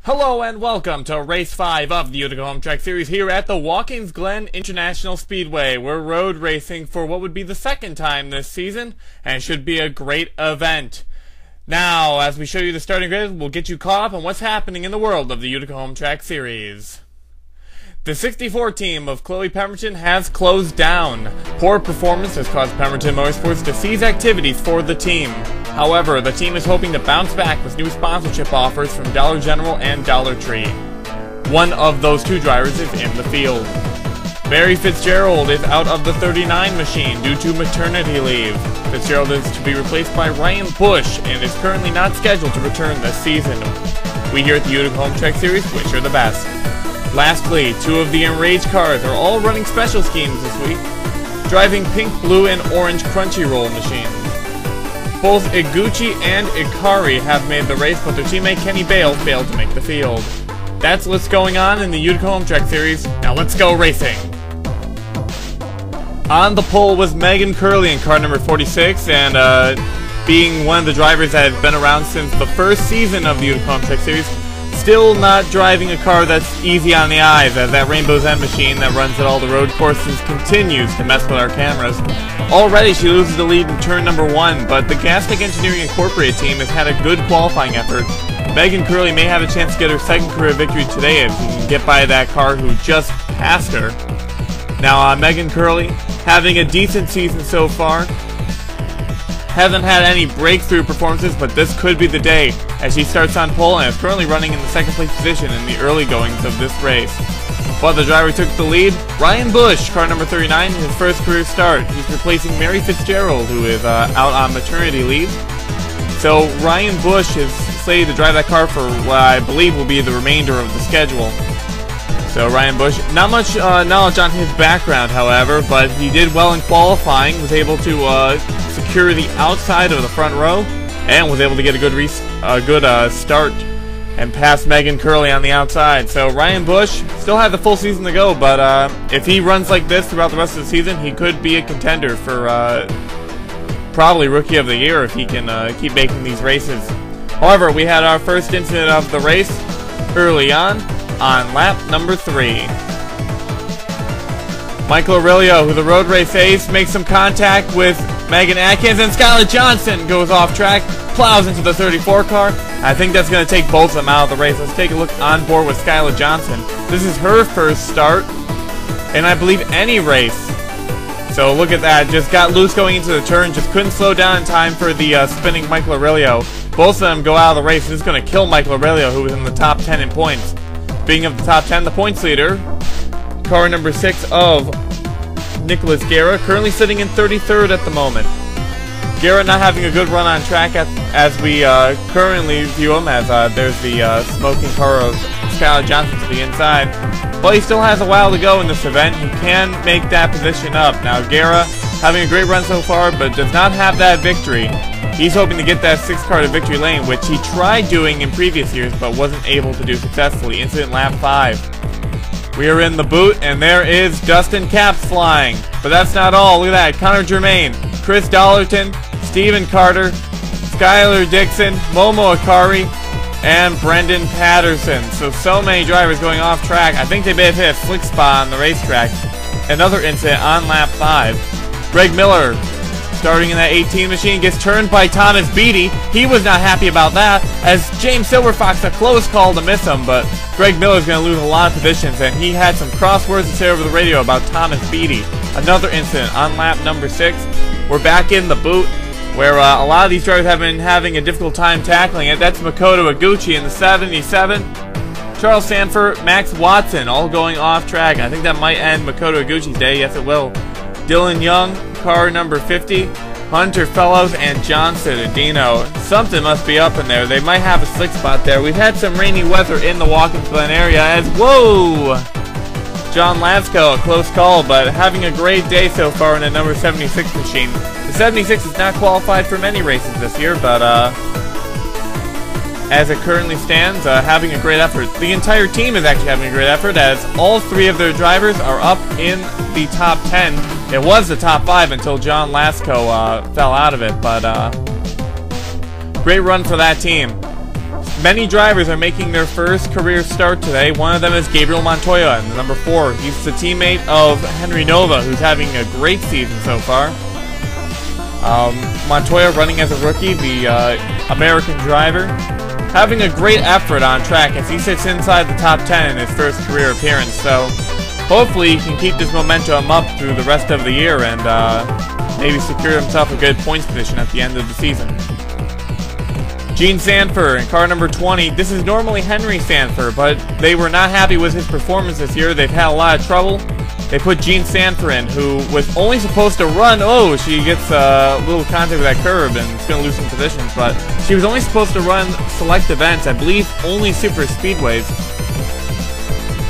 Hello and welcome to Race 5 of the Utica Home Track Series here at the Watkins Glen International Speedway. We're road racing for what would be the second time this season, and should be a great event. Now, as we show you the starting grid, we'll get you caught up on what's happening in the world of the Utica Home Track Series. The 64 team of Chloe Pemberton has closed down. Poor performance has caused Pemberton Motorsports to cease activities for the team. However, the team is hoping to bounce back with new sponsorship offers from Dollar General and Dollar Tree. One of those two drivers is in the field. Barry Fitzgerald is out of the 39 machine due to maternity leave. Fitzgerald is to be replaced by Ryan Bush and is currently not scheduled to return this season. We here at the Utica Home Track Series wish her the best. Lastly, two of the Enraged cars are all running special schemes this week, driving pink, blue, and orange Crunchyroll machines. Both Iguchi and Ikari have made the race, but their teammate Kenny Bale failed to make the field. That's what's going on in the Utica Home Track Series. Now let's go racing! On the pole was Megan Curley in car number 46, and being one of the drivers that have been around since the first season of the Utica Home Track Series, still not driving a car that's easy on the eyes, as that Rainbow's End machine that runs at all the road courses continues to mess with our cameras. Already she loses the lead in turn number 1, but the Gastech Engineering Incorporated team has had a good qualifying effort. Megan Curley may have a chance to get her second career victory today if she can get by that car who just passed her. Now Megan Curley, having a decent season so far, hasn't had any breakthrough performances, but this could be the day as she starts on pole and is currently running in the second place position in the early goings of this race. But the driver took the lead. Ryan Bush, car number 39, his first career start. He's replacing Mary Fitzgerald, who is out on maternity leave. So Ryan Bush is slated to drive that car for what I believe will be the remainder of the schedule. So Ryan Bush, not much knowledge on his background, however, but he did well in qualifying, was able to secure the outside of the front row, and was able to get a good start and pass Megan Curley on the outside. So Ryan Bush still has the full season to go, but if he runs like this throughout the rest of the season, he could be a contender for probably Rookie of the Year if he can keep making these races. However, we had our first incident of the race early on lap number 3. Michael Aurelio, who the road race ace, makes some contact with Megan Atkins, and Skylar Johnson goes off track, plows into the 34 car. I think that's going to take both of them out of the race. Let's take a look on board with Skylar Johnson. This is her first start, and I believe any race. So look at that, just got loose going into the turn, just couldn't slow down in time for the spinning Michael Aurelio. Both of them go out of the race. This is going to kill Michael Aurelio, who was in the top 10 in points. Speaking of the top 10, the points leader, car number 6 of Nicholas Guerra, currently sitting in 33rd at the moment. Guerra not having a good run on track as we currently view him, as there's the smoking car of Skylar Johnson to the inside. But he still has a while to go in this event. He can make that position up. Now Guerra having a great run so far, but does not have that victory. He's hoping to get that 6th car to victory lane, which he tried doing in previous years, but wasn't able to do successfully. Incident lap 5. We are in the boot, and there is Dustin Capps flying. But that's not all. Look at that. Connor Germain, Chris Dollerton, Steven Carter, Skylar Dixon, Momo Akari, and Brendan Patterson. So many drivers going off track. I think they may have hit a slick spot on the racetrack. Another incident on lap 5. Greg Miller, starting in that 18 machine, gets turned by Thomas Beatty. He was not happy about that, as James Silverfox, a close call to miss him, but Greg Miller's going to lose a lot of positions, and he had some crosswords to say over the radio about Thomas Beatty. Another incident on lap number 6. We're back in the boot, where a lot of these drivers have been having a difficult time tackling it. That's Makoto Iguchi in the 77. Charles Sanford, Max Watson, all going off track. I think that might end Makoto Iguchi's day. Yes, it will. Dylan Young, car number 50, Hunter Fellows, and John Cittadino. Something must be up in there. They might have a slick spot there. We've had some rainy weather in the Watkins Glen area as, whoa! John Lasco, a close call, but having a great day so far in the number 76 machine. The 76 is not qualified for many races this year, but as it currently stands, having a great effort. The entire team is actually having a great effort, as all 3 of their drivers are up in the top 10. It was the top 5 until John Lasco fell out of it, but great run for that team. many drivers are making their first career start today. One of them is Gabriel Montoya, and the number 4. He's the teammate of Henry Nova, who's having a great season so far. Montoya running as a rookie, the American driver, having a great effort on track as he sits inside the top 10 in his first career appearance. So hopefully he can keep this momentum up through the rest of the year and maybe secure himself a good points position at the end of the season. Gene Sanford in car number 20. This is normally Henry Sanford, but they were not happy with his performance this year. They've had a lot of trouble. They put Gene Sanford in, who was only supposed to run. Oh, she gets a little contact with that curb and it's going to lose some positions. But she was only supposed to run select events, I believe only super speedways.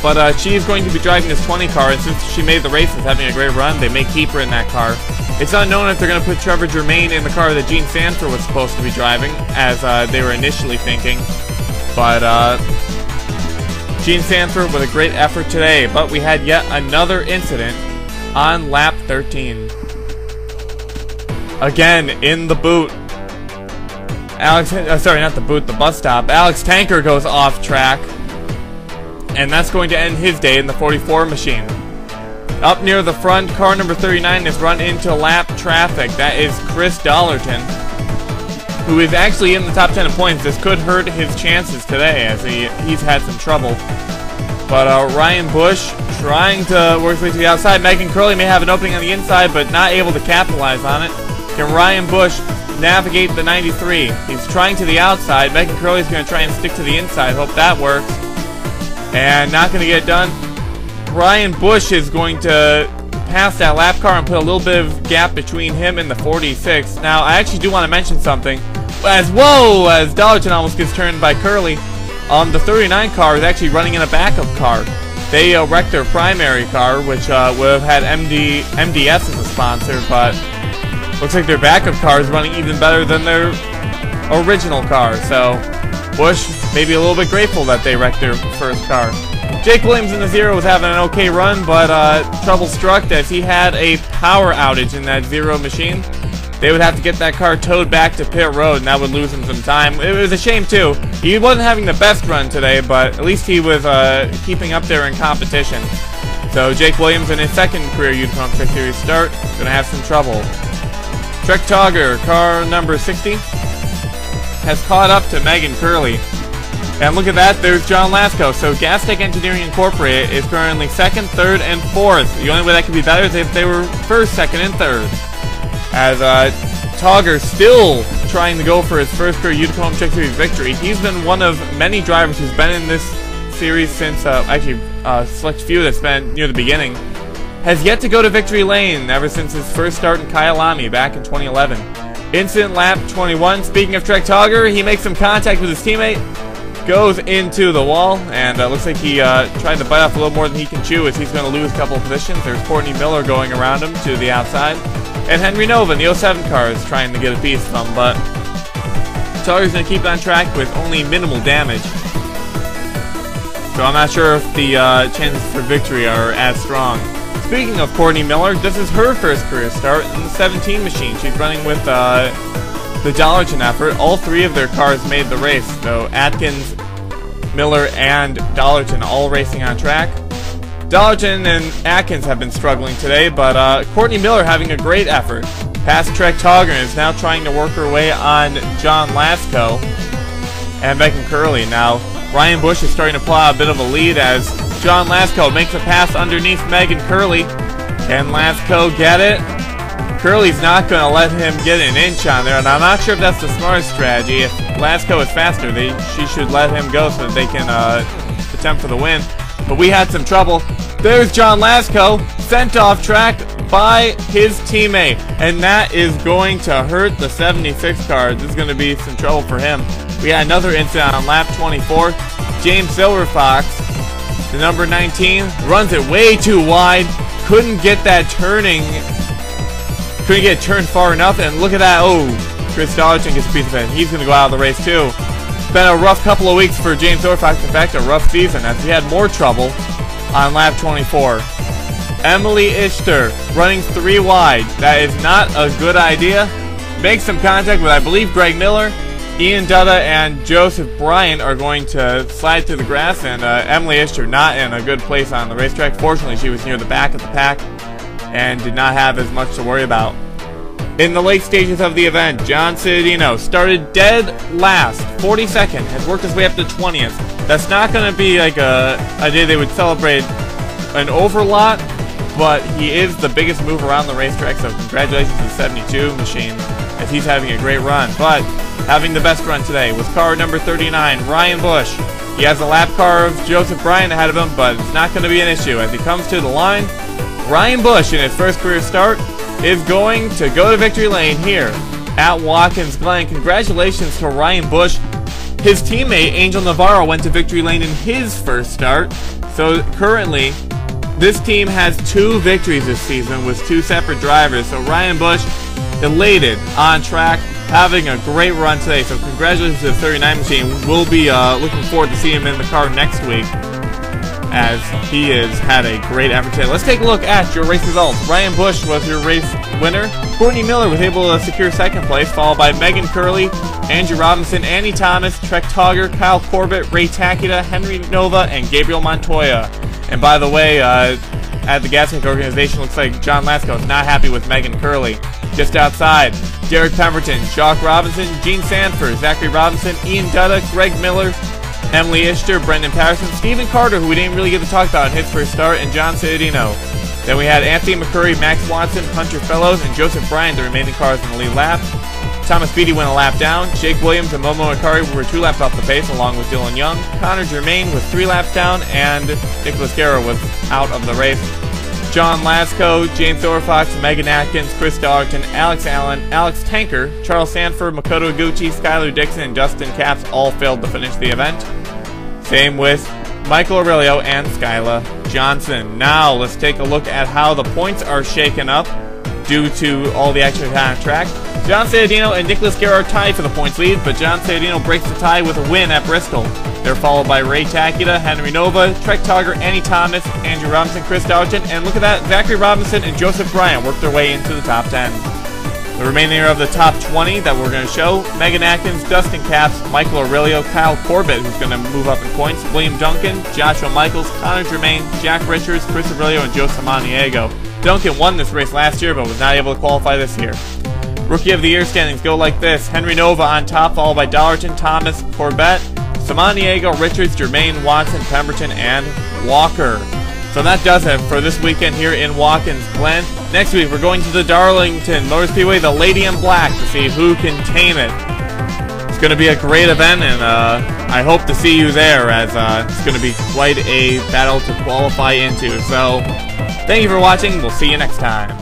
But she is going to be driving this 20 car, and since she made the races having a great run, they may keep her in that car. It's unknown if they're going to put Trevor Germain in the car that Gene Sanford was supposed to be driving, as they were initially thinking. But Gene Sanford with a great effort today, but we had yet another incident on lap 13. Again, in the boot. Sorry, not the boot, the bus stop. Alex Tanker goes off track, and that's going to end his day in the 44 machine. Up near the front, car number 39 has run into lap traffic. That is Chris Dollerton, who is actually in the top 10 in points. This could hurt his chances today, as he's had some trouble. But Ryan Bush trying to work his way to the outside. Megan Curley may have an opening on the inside, but not able to capitalize on it. Can Ryan Bush navigate the 93? He's trying to the outside. Megan Curley's going to try and stick to the inside. Hope that works. And not going to get it done. Ryan Bush is going to pass that lap car and put a little bit of gap between him and the 46. Now, I actually do want to mention something. As Dollerton almost gets turned by Curley. The 39 car is actually running in a backup car. They wrecked their primary car, which would have had MDS as a sponsor, but looks like their backup car is running even better than their original car. So Bush may be a little bit grateful that they wrecked their first car. Jake Williams in the 0 was having an okay run, but trouble struck as he had a power outage in that 0 machine. They would have to get that car towed back to pit road, and that would lose him some time. It was a shame, too. He wasn't having the best run today, but at least he was keeping up there in competition. So Jake Williams in his second career Utica Truck Series start, going to have some trouble. Trek Togger, car number 60, has caught up to Megan Curley. And look at that, there's John Lasco. So Gas Tech Engineering Incorporated is currently 2nd, 3rd, and 4th. The only way that could be better is if they were 1st, 2nd, and 3rd. As Togger still trying to go for his first career Utica Truck Series victory. He's been one of many drivers who's been in this series since, actually, select few that's been near the beginning. Has yet to go to victory lane ever since his first start in Kyalami back in 2011. Incident lap 21. Speaking of Trek Togger, he makes some contact with his teammate. Goes into the wall, and looks like he tried to bite off a little more than he can chew, as he's going to lose a couple of positions. There's Courtney Miller going around him to the outside, and Henry Nova in the 07 car is trying to get a piece of him, but Togger's going to keep on track with only minimal damage. So I'm not sure if the chances for victory are as strong. Speaking of Courtney Miller, this is her first career start in the 17 machine. She's running with the Dollerton effort. All 3 of their cars made the race, so Atkins, Miller, and Dollerton all racing on track. Dollerton and Atkins have been struggling today, but Courtney Miller having a great effort. Past Trek Togger and is now trying to work her way on John Lasco and Megan Curley. Now, Ryan Bush is starting to pull out a bit of a lead as John Lasco makes a pass underneath Megan Curley. Can Lasco get it? Curley's not going to let him get an inch on there, and I'm not sure if that's the smartest strategy. If Lasco is faster, she should let him go so that they can attempt for the win. But we had some trouble. There's John Lasco, sent off track by his teammate, and that is going to hurt the 76 car. This is going to be some trouble for him. We had another incident on lap 24. James Silverfox, the number 19, runs it way too wide. Couldn't get that turning. Couldn't get turned far enough, and look at that. Oh, Chris Dollerton gets a piece of it. He's going to go out of the race too. It's been a rough couple of weeks for James Silverfox. In fact, a rough season as he had more trouble on lap 24. Emily Ishter running 3 wide. That is not a good idea. Makes some contact with, I believe, Greg Miller. Ian Dutta and Joseph Bryant are going to slide through the grass, and Emily Ischer not in a good place on the racetrack. Fortunately, she was near the back of the pack and did not have as much to worry about. In the late stages of the event, John Cittadino started dead last, 42nd, has worked his way up to 20th. That's not going to be like a day they would celebrate an overlot, but he is the biggest move around the racetrack, so congratulations to the 72 machine, as he's having a great run. But having the best run today was car number 39, Ryan Bush. He has a lap car of Joseph Bryant ahead of him, but it's not going to be an issue. As he comes to the line, Ryan Bush, in his first career start, is going to go to victory lane here at Watkins Glen. Congratulations to Ryan Bush. His teammate, Angel Navarro, went to victory lane in his first start. So currently, this team has 2 victories this season with 2 separate drivers. So Ryan Bush, elated, on track, having a great run today. So congratulations to the 39 machine. We'll be looking forward to seeing him in the car next week, as he has had a great effort today. Let's take a look at your race results. Ryan Bush was your race winner. Courtney Miller was able to secure 2nd place, followed by Megan Curley, Andrew Robinson, Annie Thomas, Trek Togger, Kyle Corbett, Ray Takita, Henry Nova, and Gabriel Montoya. And by the way, at the Gaslight organization, looks like John Lasco is not happy with Megan Curley. Just outside, Derek Pemberton, Jock Robinson, Gene Sanford, Zachary Robinson, Ian Dutta, Greg Miller, Emily Ischter, Brendan Patterson, Stephen Carter, who we didn't really get to talk about in his first start, and John Cittadino. Then we had Anthony McCurry, Max Watson, Hunter Fellows, and Joseph Bryant, the remaining cars in the lead lap. Thomas Beatty went a lap down. Jake Williams and Momo Akari were 2 laps off the pace, along with Dylan Young. Connor Germain was 3 laps down, and Nicholas Guerra was out of the race. John Lasco, James Thorfox, Megan Atkins, Chris Darlington, Alex Allen, Alex Tanker, Charles Sanford, Makoto Iguchi, Skylar Dixon, and Justin Capps all failed to finish the event. Same with Michael Aurelio and Skyla Johnson. Now let's take a look at how the points are shaken up due to all the action on track. John Cittadino and Nicholas Guerra are tied for the points lead, but John Cittadino breaks the tie with a win at Bristol. They're followed by Ray Takita, Henry Nova, Trek Togger, Annie Thomas, Andrew Robinson, Chris Darlington, and look at that, Zachary Robinson and Joseph Bryant worked their way into the top 10. The remainder of the top 20 that we're going to show: Megan Atkins, Dustin Capps, Michael Aurelio, Kyle Corbett, who's going to move up in points, William Duncan, Joshua Michaels, Connor Germain, Jack Richards, Chris Aurelio, and Joe Samaniego. Duncan won this race last year, but was not able to qualify this year. Rookie of the Year standings go like this: Henry Nova on top, followed by Dollarton, Thomas, Corbett, Samaniego, Richards, Germain, Watson, Pemberton, and Walker. So that does it for this weekend here in Watkins Glen. Next week, we're going to the Darlington Motor Speedway, the Lady in Black, to see who can tame it. It's going to be a great event, and I hope to see you there, as it's going to be quite a battle to qualify into. So, thank you for watching. We'll see you next time.